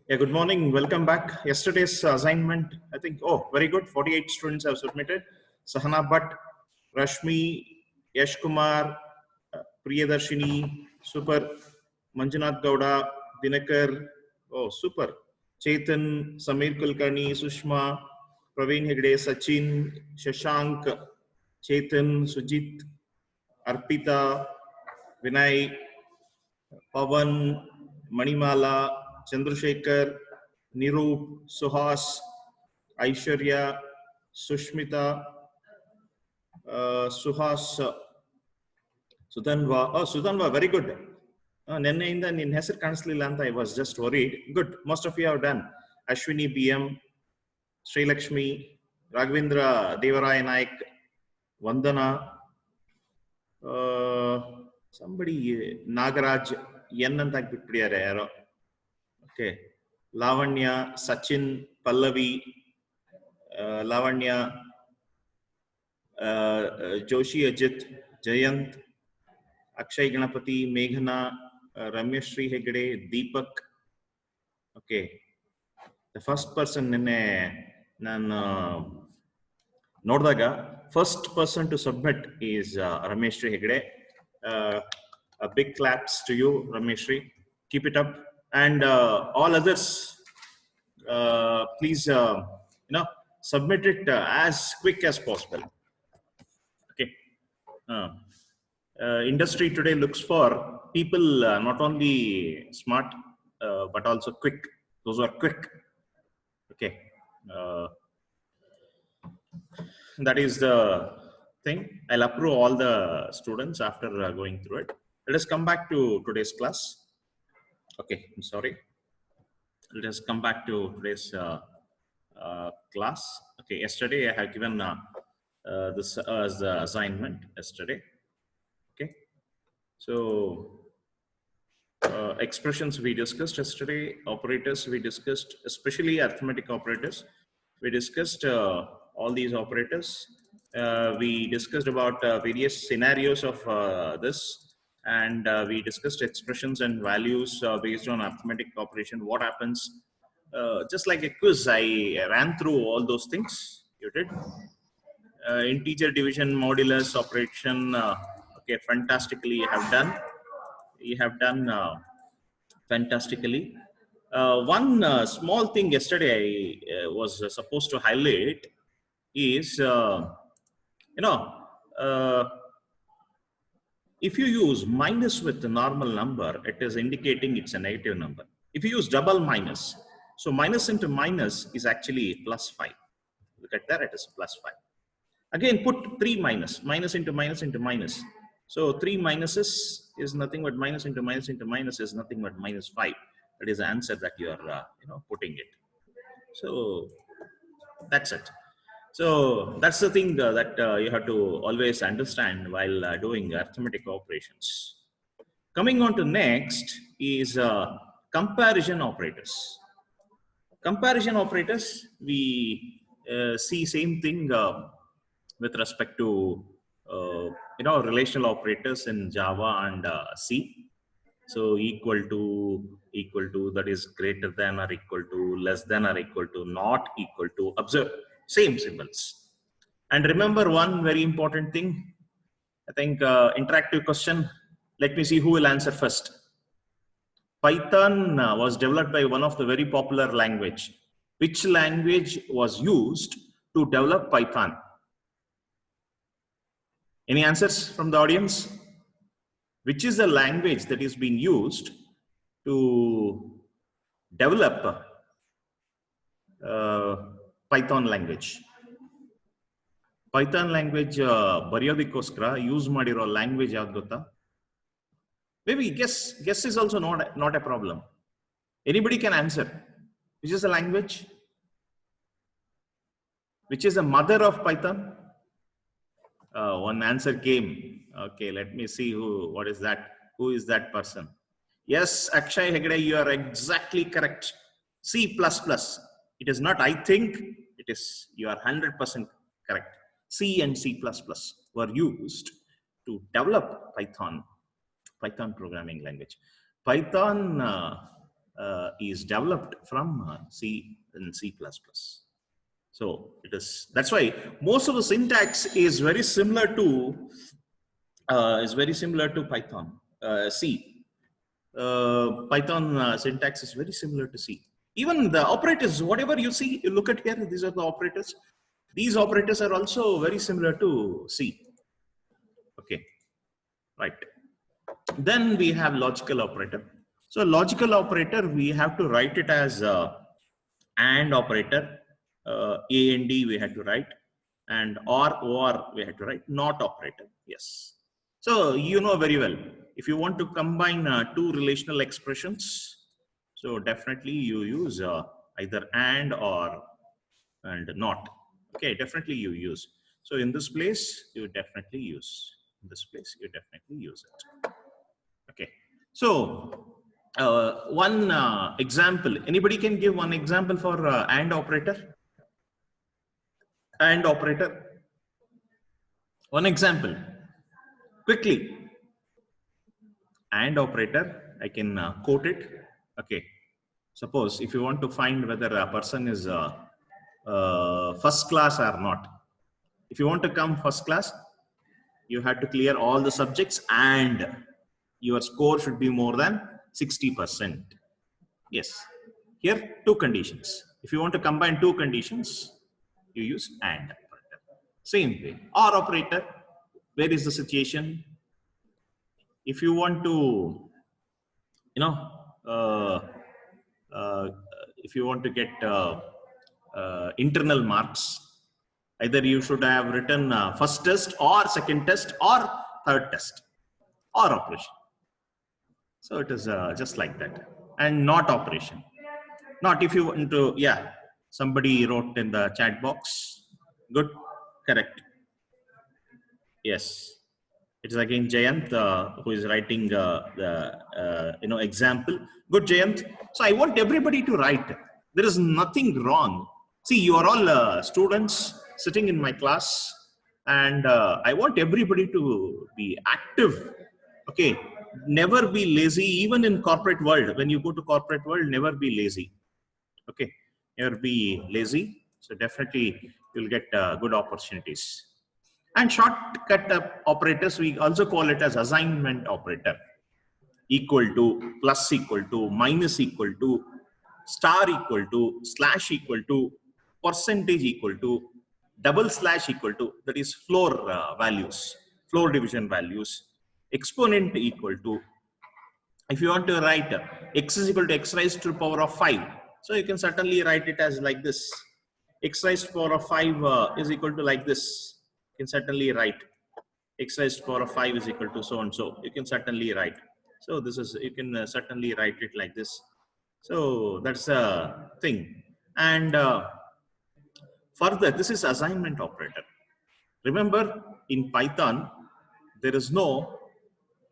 Yeah, good morning. Welcome back. Yesterday's assignment, I think, very good. 48 students have submitted. Sahana Bhatt, Rashmi, Yash Kumar, Priyadarshini, super. Manjunath Gowda, Dinakar, super. Chetan, Samir Kulkarni, Sushma, Praveen Hegde, Sachin, Shashank, Chetan, Sujit, Arpita, Vinay, Pavan, Manimala, Chandrasekhar, Nirup, Suhas, Aishwarya, Sushmita, Suhas, Sudanva. Oh, Sudanva, very good. Nenne in Hesar Kanslilanta, I was just worried. Good, most of you have done. Ashwini BM, Sri Lakshmi, Raghavendra Devaraya Naik, Vandana, somebody, Nagaraj, Yenanta Pitpriya. Okay. Lavanya, Sachin, Pallavi, Lavanya, Joshi Ajit, Jayant, Akshay Ganapati, Meghana, Ramyashri Hegde, Deepak. Okay. The first person in Nordaga, first person to submit is Rameshri Hegde. A big claps to you, Rameshri. Keep it up. And all others, please, submit it as quick as possible. Okay. Industry today looks for people not only smart but also quick. Those who are quick. Okay. That is the thing. I'll approve all the students after going through it. Let us come back to today's class. Okay, I'm sorry. Let us come back to today's class. Okay, yesterday I have given this as the assignment yesterday. Okay, so expressions we discussed yesterday, operators we discussed, especially arithmetic operators. We discussed all these operators. We discussed about various scenarios of this, and we discussed expressions and values based on arithmetic operation. What happens? Just like a quiz, I ran through all those things. You did. Integer division, modulus operation. Okay, fantastically you have done. You have done fantastically. One small thing yesterday I was supposed to highlight is, if you use minus with the normal number, it is indicating it's a negative number. If you use double minus, so minus into minus is actually plus 5. Look at that, it is plus 5. Again, put 3 minus, minus into minus into minus. So 3 minuses is nothing but minus into minus into minus is nothing but minus 5. That is the answer that you are putting it. So that's it. So that's the thing that you have to always understand while doing arithmetic operations. Coming on to next is comparison operators. Comparison operators, we see same thing with respect to relational operators in Java and C. So equal to, that is greater than or equal to, less than or equal to, not equal to. Observe, same symbols. And remember one very important thing. I think interactive question. Let me see who will answer first. Python was developed by one of the very popular language. Which language was used to develop Python? Any answers from the audience? Which is the language that is being used to develop Python language? Python language bariyodikoskara use madiro language yavadu gotta? Maybe guess is also not a problem. Anybody can answer. Which is the language? Which is the mother of Python? One answer came. Okay, let me see what is that? Who is that person? Yes, Akshay Hegde, you are exactly correct. C++. It is not I think, it is, you are 100% correct. C and C++ were used to develop Python programming language. Python is developed from C and C++. So it is, that's why most of the syntax is very similar to Python. C. Python syntax is very similar to C. Even the operators, whatever you see, you look at here, these are the operators. These operators are also very similar to C. Okay, right. Then we have logical operator. So logical operator, we have to write it as AND operator, A and D we had to write, and or we had to write, not operator. Yes. So you know very well, if you want to combine two relational expressions, so definitely you use either AND or and not. Okay, definitely you use. So in this place, you definitely use. In this place, you definitely use it. Okay. So one example. Anybody can give one example for AND operator? AND operator. One example. Quickly. AND operator. I can quote it. Okay. Suppose if you want to find whether a person is first class or not. If you want to come first class, you have to clear all the subjects and your score should be more than 60%. Yes. Here, two conditions. If you want to combine two conditions, you use AND operator. Same way. OR operator, where is the situation? If you want to, you know, if you want to get internal marks, either you should have written first test or second test or third test or operation. So it is just like that. And not operation. Not if you want to, yeah, somebody wrote in the chat box. Good, correct. Yes. It is again Jayant who is writing the example. Good, Jayant. So I want everybody to write. There is nothing wrong. See, you are all students sitting in my class, and I want everybody to be active. Okay, never be lazy. Even in corporate world, when you go to corporate world, never be lazy. Okay, never be lazy. So definitely you'll get good opportunities. And shortcut operators, we also call it as assignment operator. Equal to, plus equal to, minus equal to, star equal to, slash equal to, percentage equal to, double slash equal to, that is floor values, floor division values, exponent equal to. If you want to write x is equal to x raised to the power of 5, so you can certainly write it as like this. X raised to the power of 5 is equal to like this. You can certainly write x raised to the power of 5 is equal to so and so. You can certainly write. So this is, you can certainly write it like this. So that's a thing. And further, this is assignment operator. Remember, in Python, there is no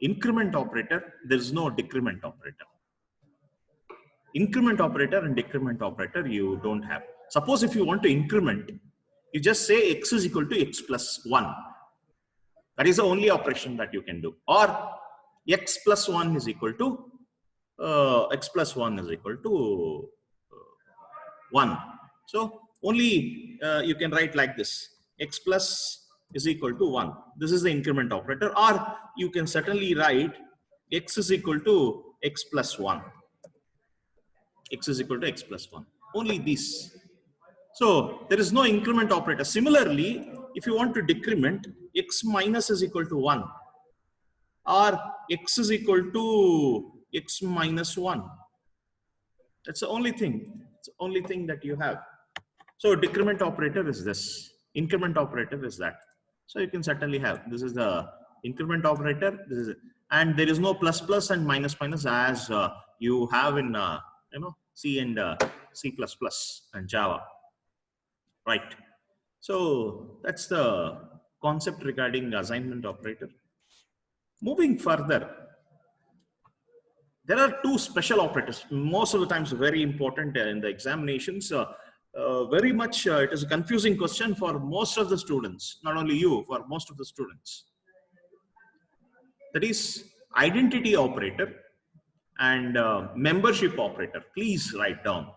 increment operator, there is no decrement operator. Increment operator and decrement operator you don't have. Suppose if you want to increment, you just say x is equal to x plus 1. That is the only operation that you can do. Or x plus 1 is equal to x plus 1 is equal to 1. So only you can write like this. X plus is equal to 1. This is the increment operator. Or you can certainly write x is equal to x plus 1. X is equal to x plus 1. Only this. So there is no increment operator. Similarly, if you want to decrement, x minus is equal to 1 or x is equal to x minus 1. That's the only thing. It's the only thing that you have. So decrement operator is this. Increment operator is that. So you can certainly have. This is the increment operator. This is it. And there is no plus plus and minus minus as you have in C and C++ and Java. Right. So that's the concept regarding assignment operator. Moving further, there are two special operators. Most of the times very important in the examinations. Very much it is a confusing question for most of the students, not only you, for most of the students. That is identity operator and membership operator. Please write down.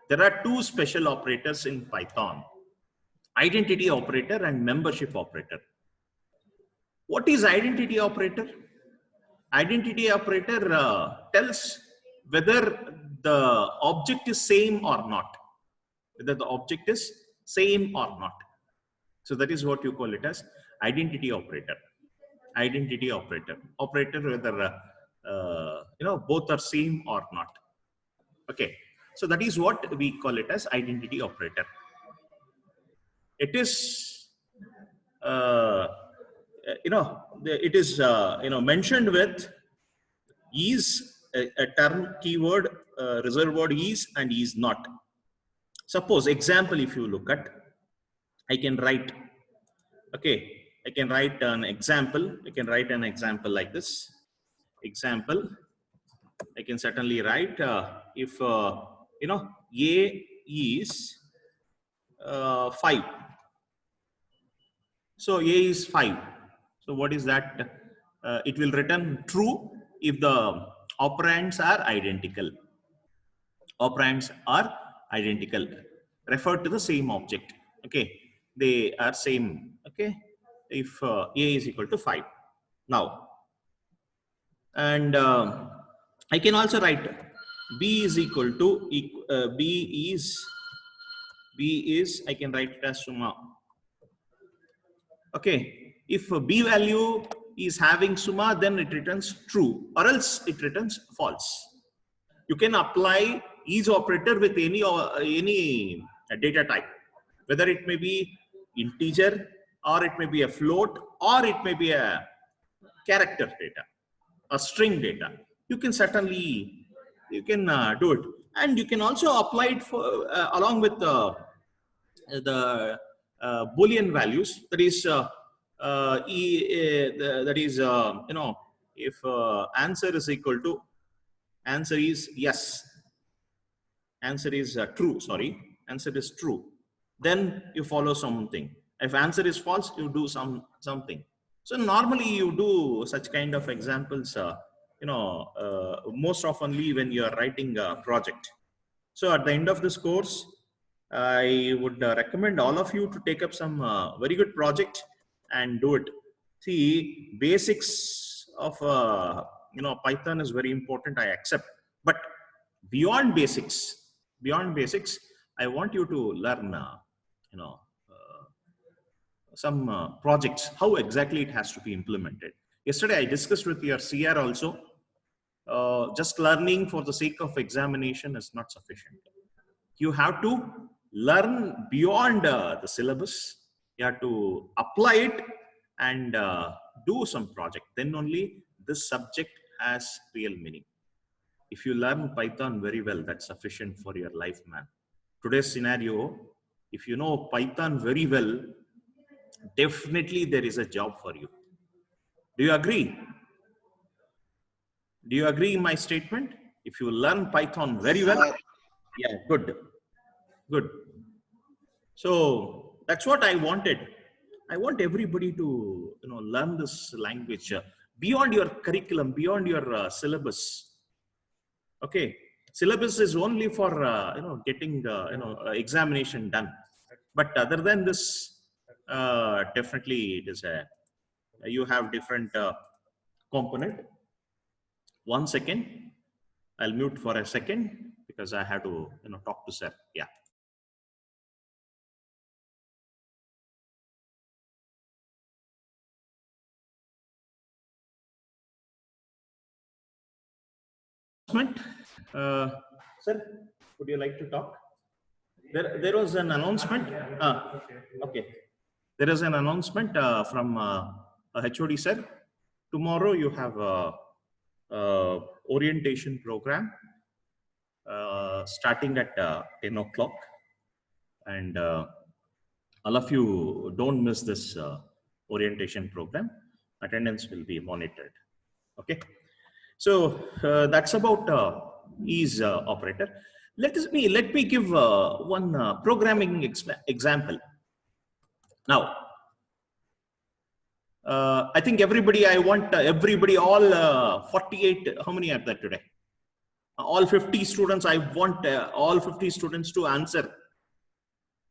There are two special operators in Python: identity operator and membership operator. What is identity operator? Identity operator tells whether the object is same or not. Whether the object is same or not. So that is what you call it as identity operator. Identity operator. Operator whether both are same or not. Okay. So that is what we call it as identity operator. It is it is mentioned with is, a term, keyword, reserved word is and is not. Suppose example, if you look at, I can write, okay, I can write an example. I can write an example like this. Example, I can certainly write if A is 5. So A is 5. So what is that? It will return true if the operands are identical. Operands are identical. Refer to the same object. Okay, they are same. Okay, if A is equal to 5. Now, and I can also write B is equal to B is I can write it as summa. Okay, if B value is having summa, then it returns true, or else it returns false. You can apply is operator with any data type, whether it may be integer, or it may be a float, or it may be a character data, a string data. You can certainly do it, and you can also apply it for along with the Boolean values. That is if answer is equal to, answer is yes, answer is true, sorry, answer is true, then you follow something. If answer is false, you do something. So normally you do such kind of examples most oftenly when you are writing a project. So at the end of this course, I would recommend all of you to take up some very good project and do it. See, basics of Python is very important, I accept, but beyond basics, I want you to learn some projects, how exactly it has to be implemented. Yesterday I discussed with your CR also. Just learning for the sake of examination is not sufficient. You have to learn beyond the syllabus. You have to apply it and do some project. Then only this subject has real meaning. If you learn Python very well, that's sufficient for your life, man. Today's scenario, if you know Python very well, definitely there is a job for you. Do you agree? Do you agree in my statement? If you learn Python very well, yeah, good. So that's what I wanted. I want everybody to learn this language beyond your curriculum, beyond your syllabus. Okay, syllabus is only for getting examination done. But other than this, definitely it is you have different component. 1 second, I'll mute for a second because I have to talk to sir. Yeah. Sir, would you like to talk? There was an announcement. Okay. There is an announcement from HOD sir. Tomorrow you have a orientation program starting at 10 o'clock. And all of you don't miss this orientation program. Attendance will be monitored. Okay. So that's about is operator. Let me give one programming example. Now, I think everybody, I want everybody, all 48, how many are there today? All 50 students, I want all 50 students to answer.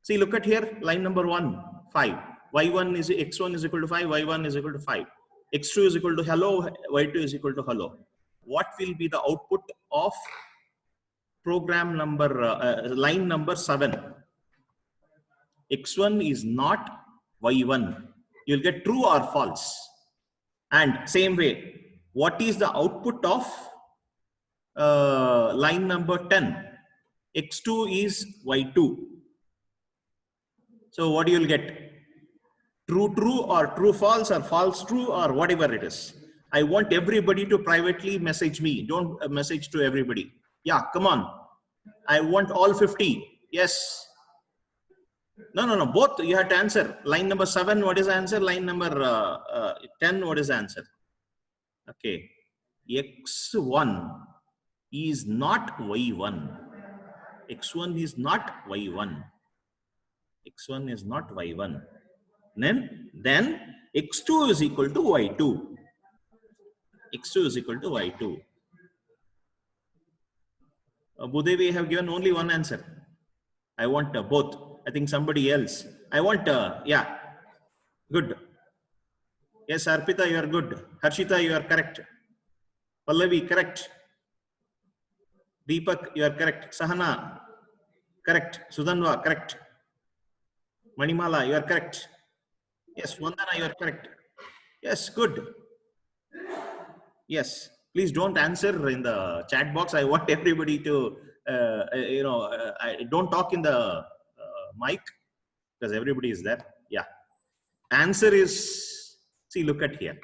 See, look at here, line number 1, 5. Y1 is x1 is equal to 5, y1 is equal to 5. X2 is equal to hello, y2 is equal to hello. What will be the output of program number, line number 7? X1 is not y1. You'll get true or false. And same way, what is the output of line number 10? X2 is y2. So what you'll get? True, true, or true, false, or false, true, or whatever it is. I want everybody to privately message me. Don't message to everybody. Yeah, come on. I want all 50. Yes. No. Both you have to answer. Line number 7, what is the answer? Line number 10, what is the answer? Okay. X1 is not Y1. X1 is not Y1. X1 is not Y1. Then X2 is equal to Y2. X2 is equal to Y2. Bhudevi have given only one answer. I want both. I think somebody else. I want, yeah, good. Yes, Arpita, you are good. Harshita, you are correct. Pallavi, correct. Deepak, you are correct. Sahana, correct. Sudanva, correct. Manimala, you are correct. Yes, Vandana, you are correct. Yes, good. Yes, please don't answer in the chat box. I want everybody to, don't talk in the mic because everybody is there. Yeah. Answer is, see, look at here.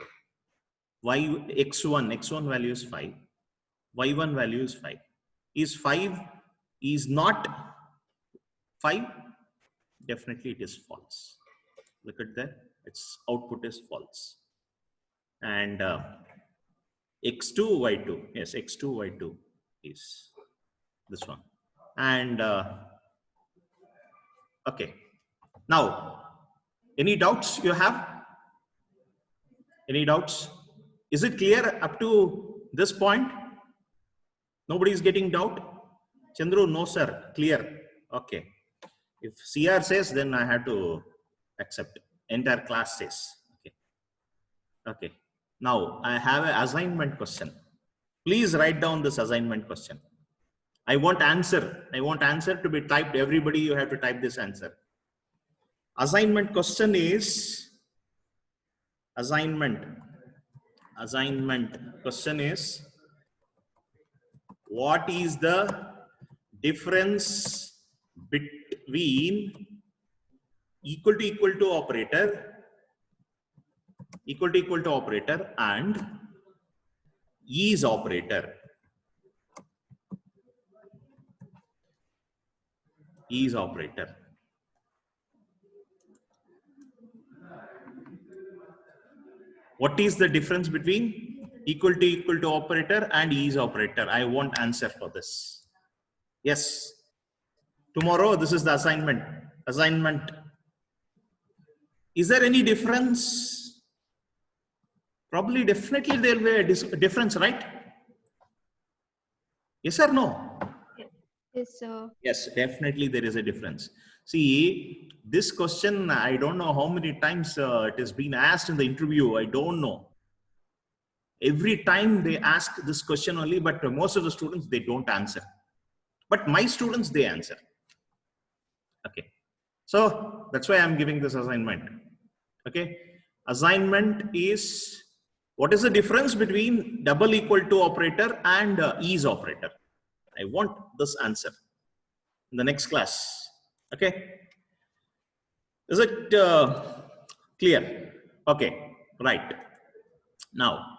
X1 value is 5. Y1 value is 5. Is 5 is not 5? Definitely it is false. Look at that. Its output is false. And X2, Y2. Yes, X2, Y2 is this one. And okay. Now, any doubts you have? Any doubts? Is it clear up to this point? Nobody is getting doubt? Chandru, no sir, clear. Okay. If CR says, then I have to accept. Entire class says. Okay. Okay. Now I have an assignment question. Please write down this assignment question. I want answer. I want answer to be typed. Everybody, you have to type this answer. Assignment question is, assignment question is, what is the difference between equal to operator and is operator? Is operator. What is the difference between equal to operator and is operator? I want answer for this. Yes. Tomorrow, this is the assignment. Assignment. Is there any difference? Probably, definitely there will be a difference, right? Yes or no? Yes, sir. Yes, definitely there is a difference. See, this question, I don't know how many times it has been asked in the interview. I don't know. Every time they ask this question only, but most of the students, they don't answer. But my students, they answer. Okay. So that's why I'm giving this assignment. Okay. Assignment is, what is the difference between double equal to operator and is operator? I want this answer in the next class. Okay. Is it clear? Okay. Right. Now,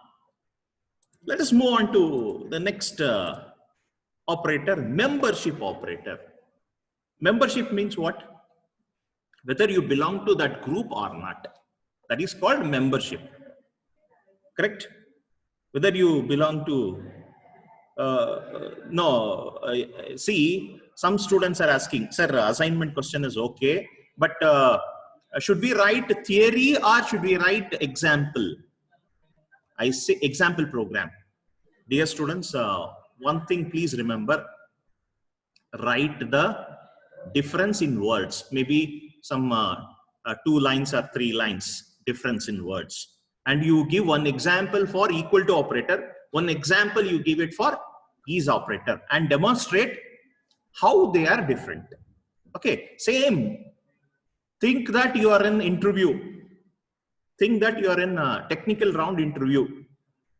let us move on to the next operator, membership operator. Membership means what? Whether you belong to that group or not. That is called membership. Correct? Whether you belong to, see, some students are asking, sir, assignment question is okay, but should we write theory or should we write example? I say example program. Dear students, one thing please remember, write the difference in words, maybe some 2 lines or 3 lines difference in words, and you give one example for equal to operator, one example you give it for is operator, and demonstrate how they are different. Okay, same. Think that you are in interview. Think that you are in a technical round interview.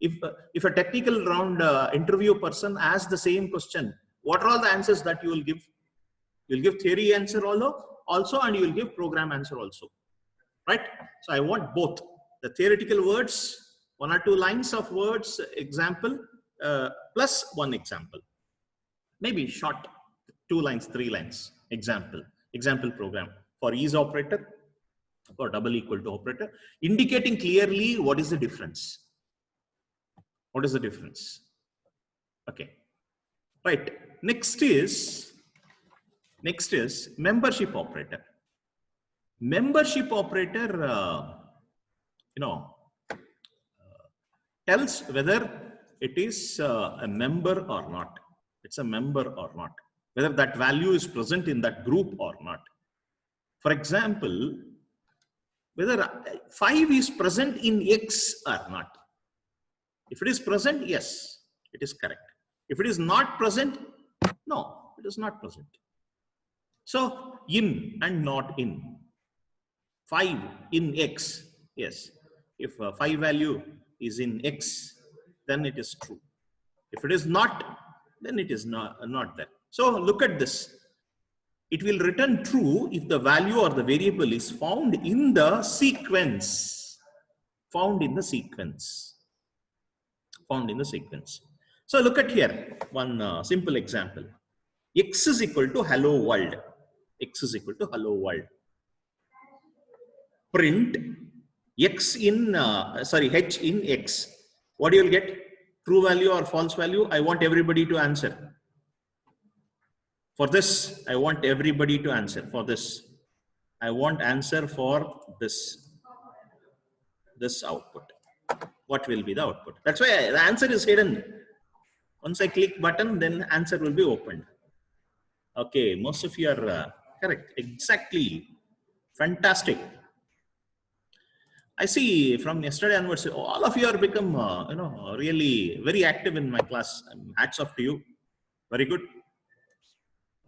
If a technical round interview person asks the same question, what are all the answers that you will give? You'll give theory answer also, and you will give program answer also, right? So I want both the theoretical words, 1 or 2 lines of words example, plus one example, maybe short 2 lines, 3 lines example program for is operator, for double equal to operator, indicating clearly what is the difference. What is the difference? Okay, right. Next is membership operator. Membership operator, tells whether it is a member or not. It's a member or not. Whether that value is present in that group or not. For example, whether 5 is present in X or not. If it is present, yes, it is correct. If it is not present, no, it is not present. So in and not in. 5 in X, yes. If 5 value is in X, then it is true. If it is not, then it is not there. So look at this. It will return true if the value or the variable is found in the sequence. Found in the sequence. So look at here, one simple example. X is equal to hello world. X is equal to hello world. Print X in, H in X. What do you get? True value or false value? I want everybody to answer. For this, I want everybody to answer. For this, I want answer for this output. What will be the output? That's why the answer is hidden. Once I click button, then answer will be opened. Okay, most of you are correct. Exactly. Fantastic. I see from yesterday onwards, all of you are become, really very active in my class. Hats off to you. Very good.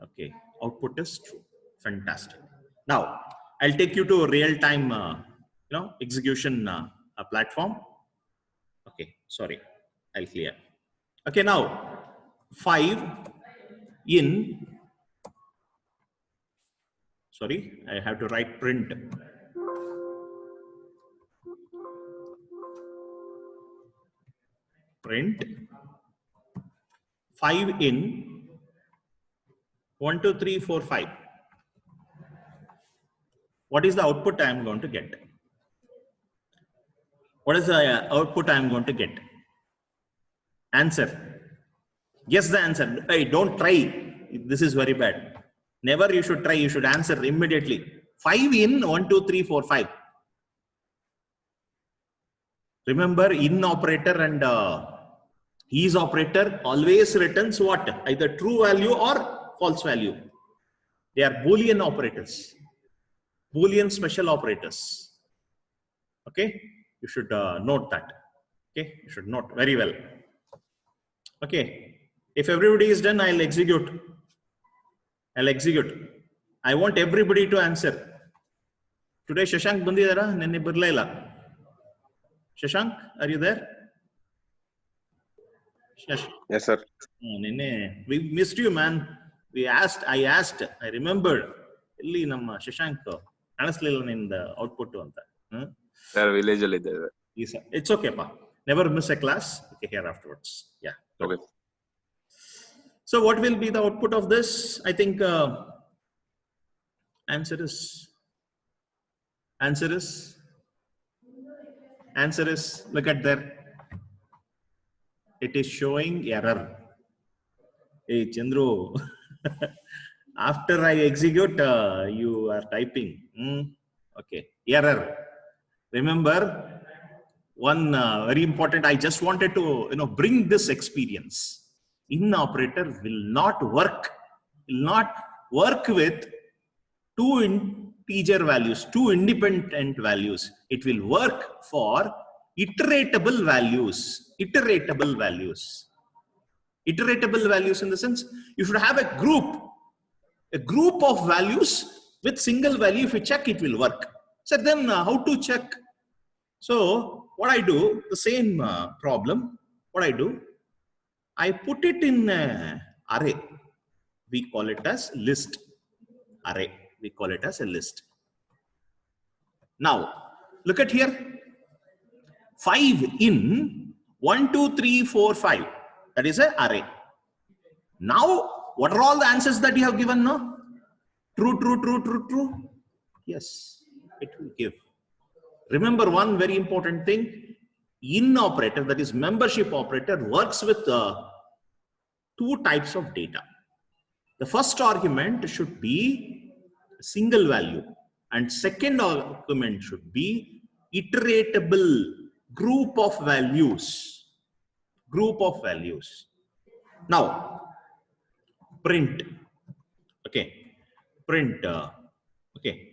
Okay, output is true. Fantastic. Now, I'll take you to a real-time, execution platform. Okay, sorry, I'll clear. Okay, now 5 in. Sorry, I have to write print. Print 5 in 1, 2, 3, 4, 5. What is the output I am going to get? What is the output I am going to get? Answer. Guess the answer. Hey, don't try. This is very bad. Never you should try. You should answer immediately. 5 in 1, 2, 3, 4, 5. Remember, in operator and is operator always returns what? Either true value or false value. They are Boolean operators. Boolean special operators. Okay, you should note that. Okay, you should note very well. Okay, if everybody is done, I'll execute. I want everybody to answer. Today, Shashank bandidara, nenne barla. Shashank, are you there? Yes, sir. We missed you, man. I asked, I remembered. Illi namma Shashank anasliಲ್ಲ in the output anta. Sir, village alli idare. It's okay, pa. Never miss a class. Okay, here afterwards. Yeah. Okay. So what will be the output of this? I think answer is look at there. It is showing error. Hey Chandru, after I execute, you are typing. Okay, error. Remember one very important. I just wanted to bring this experience. In operator will not work with two integer values, two independent values. It will work for iteratable values. Iteratable values in the sense you should have a group of values with single value. If you check, it will work. So then how to check? So what I do, the same problem, what I do, I put it in array. We call it as list. Array. We call it as a list. Now, look at here. 5 in 1, 2, 3, 4, 5. That is an array. Now, what are all the answers that you have given now? True, true, true, true, true. Yes, it will give. Remember one very important thing. In operator, that is membership operator, works with two types of data. The first argument should be a single value, and second argument should be iteratable group of values. Group of values. Now, print. Okay, print. Okay,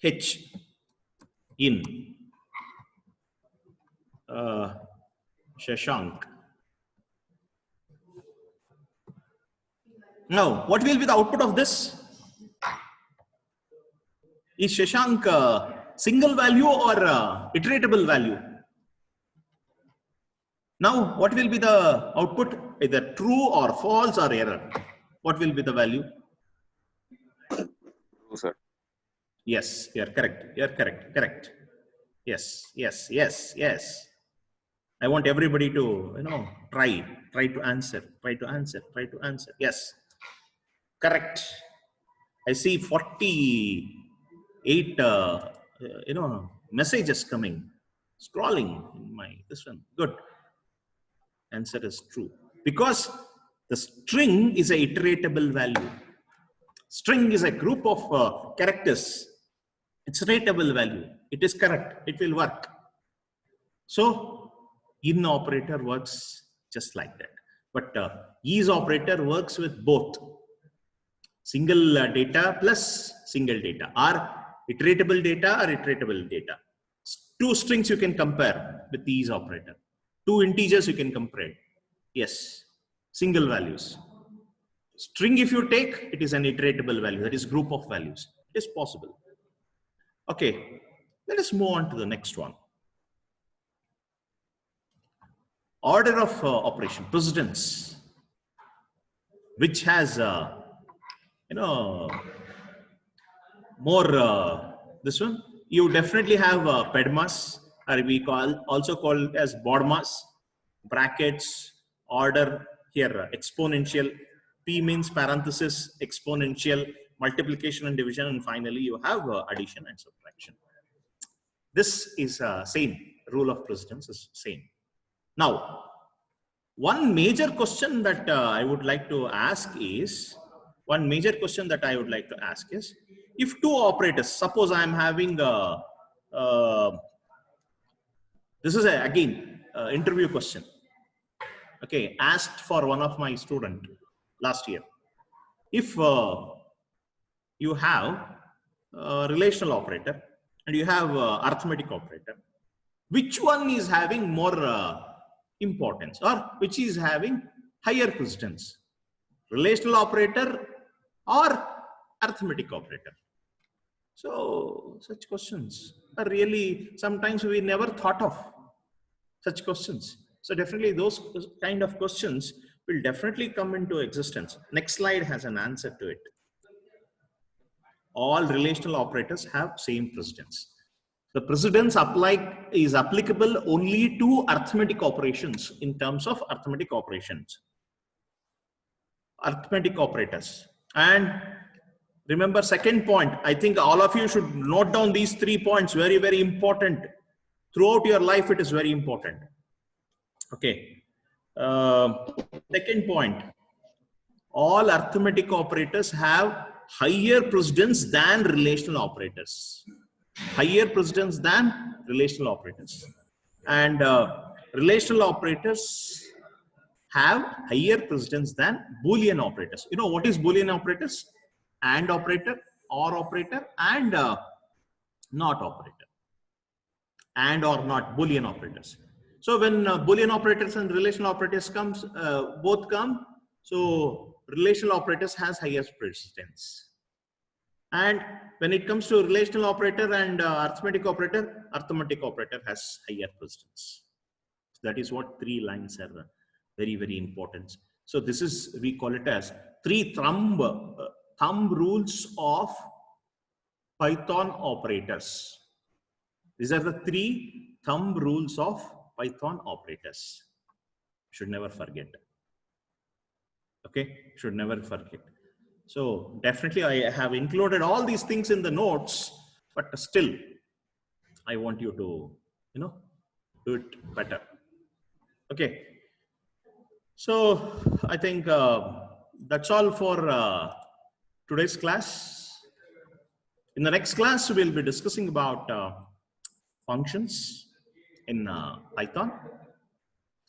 H in Shashank. Now, what will be the output of this? Is Shashank single value or iteratable value? Now, what will be the output? Either true or false or error. What will be the value? True, sir. Yes, you are correct. You are correct. Correct. Yes, yes, yes, yes. I want everybody to, try to answer. Yes, correct. I see 48, messages coming, scrolling in my this one. Good. Answer is true because the string is a iteratable value. String is a group of characters. It's iteratable value. It is correct. It will work. So in operator works just like that. But is operator works with both single data plus single data, or iteratable data or iteratable data. Two strings you can compare with the is operator. Two integers you can compare. Yes, single values. String if you take, it is an iteratable value, that is group of values. It is possible. Okay, let us move on to the next one. Order of operation, precedence, which has more this one. You definitely have PEDMAS, or we also call it as BODMAS, brackets, order here, exponential. P means parenthesis, exponential, multiplication and division, and finally you have addition and subtraction. This is same, rule of precedence is same. Now, one major question that I would like to ask is, if two operators, suppose I am having this is again interview question, okay, asked for one of my student last year. If you have a relational operator and you have arithmetic operator, which one is having more importance, or which is having higher precedence, relational operator or arithmetic operator? So such questions are really, sometimes we never thought of such questions. So definitely those kind of questions will definitely come into existence. Next slide has an answer to it. All relational operators have same precedence. The precedence is applicable only to arithmetic operations in terms of arithmetic operations. Arithmetic operators. And remember, second point, I think all of you should note down these 3 points, very, very important. Throughout your life, it is very important. Okay. Second point, all arithmetic operators have higher precedence than relational operators. Higher precedence than relational operators. And relational operators have higher precedence than Boolean operators. You know what is Boolean operators? And operator, or operator, and not operator. And or not Boolean operators. So when Boolean operators and relational operators both come, so relational operators has highest precedence. And when it comes to relational operator and arithmetic operator has higher precedence. So that is what 3 lines are very, very important. So this is, we call it as 3 thumb rules of Python operators. These are the 3 thumb rules of Python operators. Should never forget. Okay, should never forget. So definitely I have included all these things in the notes, but still I want you to, you know, do it better. Okay. So I think that's all for today's class. In the next class, we'll be discussing about functions in Python.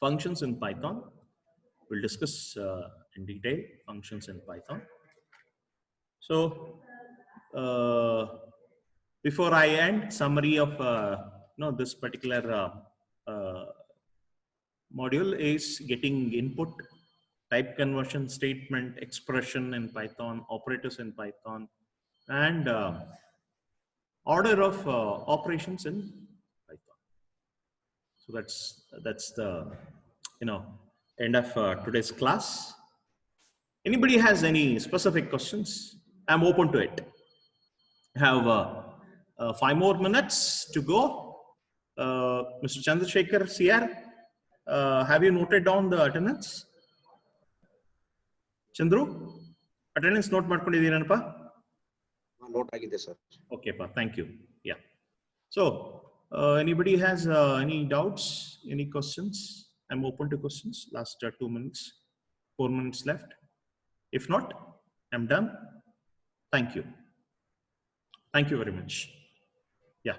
Functions in Python. We'll discuss in detail functions in Python. So before I end, summary of this particular module is getting input, type conversion, statement, expression in Python, operators in Python, and order of operations in Python. So that's the end of today's class. Anybody has any specific questions? I'm open to it. I have 5 more minutes to go. Mr. Chandrasekhar CR, have you noted down the attendance? Chandru, attendance note ಮಾಡ್ಕೊಂಡಿದ್ದೀರನಪ್ಪ? Note ಆಗಿದೆ sir. Okay, pa, thank you. Yeah. So, anybody has any doubts, any questions? I'm open to questions. Last 2 minutes, 4 minutes left. If not, I'm done. Thank you. Thank you very much. Yeah,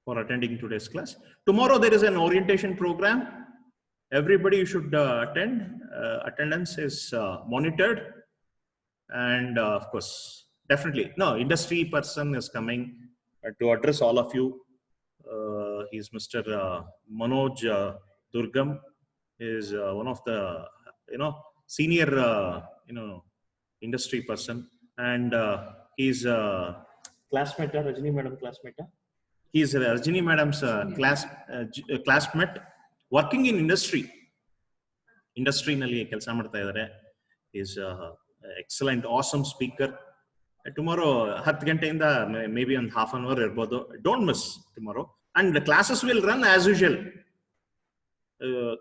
for attending today's class. Tomorrow there is an orientation program. Everybody should attend. Attendance is monitored, and of course, definitely, no, industry person is coming to address all of you. He's Mr. Manoj Durgam. He is one of the senior industry person, and he's classmate, Rajini madam classmate. He is Rajini madam's classmate, working in industry. Industry nalli kelsa ಮಾಡ್ತಾ ಇದ್ದಾರೆ. Is excellent, awesome speaker. Tomorrow 10 ಗಂಟೆಯಿಂದ maybe ಒಂದು half an hour ಇರ್ಬೋದು. Don't miss tomorrow. And the classes will run as usual.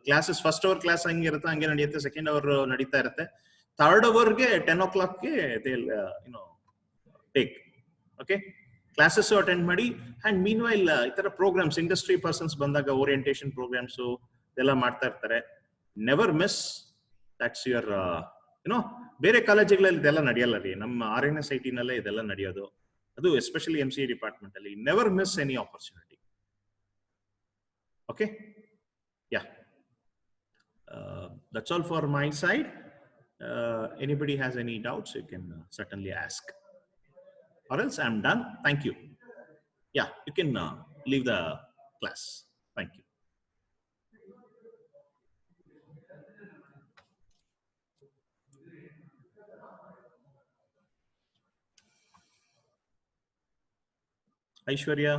Classes first hour class ಹಂಗಿರುತ್ತೆ, ಹಂಗೆ ನಡೆಯುತ್ತೆ. Second hour ನಡೀತಾ ಇರುತ್ತೆ. Third hour ಗೆ 10 o'clock ಗೆ they'll take. Okay, classes attend ಮಾಡಿ. And meanwhile ಈ ತರ programs, industry persons ಬಂದಾಗ orientation programs ಇದೆಲ್ಲ ಮಾಡ್ತಾ ಇರ್ತಾರೆ. Never miss. That's your ಬೇರೆ ಕಾಲೇಜುಗಳಲ್ಲಿ ಇದೆಲ್ಲ ನಡೆಯಲ್ಲ ರೀ. ನಮ್ಮ RNSIT ನಲ್ಲೇ ಇದೆಲ್ಲ ನಡೆಯೋದು. ಅದು ಎಸ್ಪೆಷಲಿ MCA ಡಿಪಾರ್ಟ್ಮೆಂಟ್ ಅಲ್ಲಿ. Never miss any opportunity. Okay, yeah, that's all for my side. Anybody has any doubts, you can certainly ask, or else I'm done. Thank you. Yeah, you can leave the class. Thank you. Aishwarya,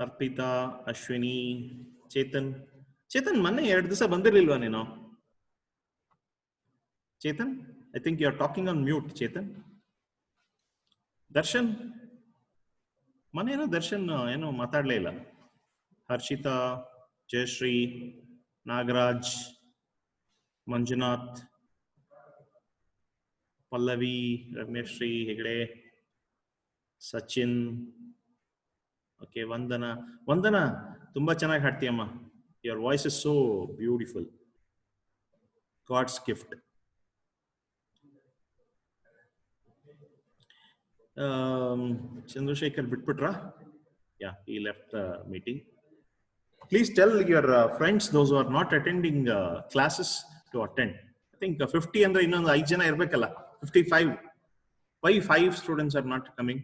Arpita, Ashwini, Chetan. Chetan, ಮೊನ್ನೆ 2 ದಿವಸ ಬಂದಿರಲಿಲ್ವಾ ನೀನು? Chetan, I think you are talking on mute, Chetan. Darshan, ಮೊನ್ನೆ ಏನೋ ದರ್ಶನ್ ಏನೋ ಮಾತಾಡಲೇ ಇಲ್ಲ. Harshita, Jayashree, Nagaraj, Manjunath, Pallavi, Rameshri Hegde, Sachin. Okay, Vandana ತುಂಬಾ ಚೆನ್ನಾಗಿ ಹಾಡ್ತೀಯಮ್ಮ. Your voice is so beautiful. God's gift. Chandrasekhar bitpitra? Yeah, he left the meeting. Please tell your friends, those who are not attending classes, to attend. I think 50 and ಇನ್ನೊಂದು 5 ಜನ ಇರಬೇಕಲ್ಲ, 55. Why 5 students are not coming?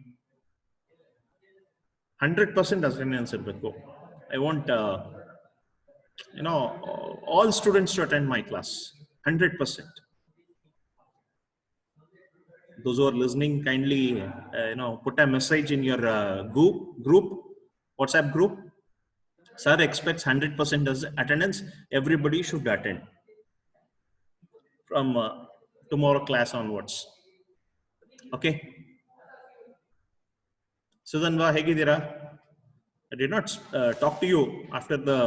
100% attendance ಇರಬೇಕು. I want all students to attend my class. 100%. Those who are listening, kindly put a message in your group, WhatsApp group. Sir expects 100% as attendance. Everybody should attend from tomorrow class onwards. Okay. Sudanva, hegidira? I did not talk to you after the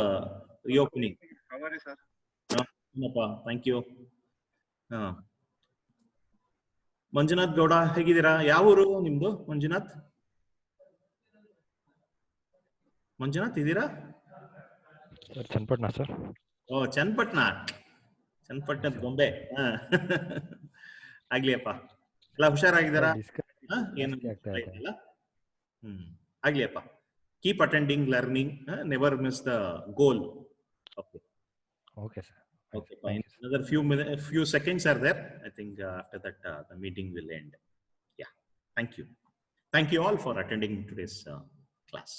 reopening. How are you, sir? Thank you. Manjunath Gowda, ಹೇಗಿದ್ದೀರಾ? ಯಾವ ಊರು ನಿಮ್ದು ಮಂಜುನಾಥ್? ಮಂಜುನಾಥ್ ಇದ್ದೀರಾ? Sir Channapatna sir. Oh, Channapatna ಬೊಂಬೆ. ಆಗ್ಲಿ ಅಪ್ಪ, ಎಲ್ಲ ಹುಷಾರಾಗಿದ್ದಾರಾ? ಏನು ಇಲ್ಲ? ಆಗ್ಲಿ ಅಪ್ಪ. Keep attending, learning, never miss the goal. Okay. Okay, sir. Okay, fine. Another few seconds are there. I think after that the meeting will end. Yeah. Thank you. Thank you all for attending today's class.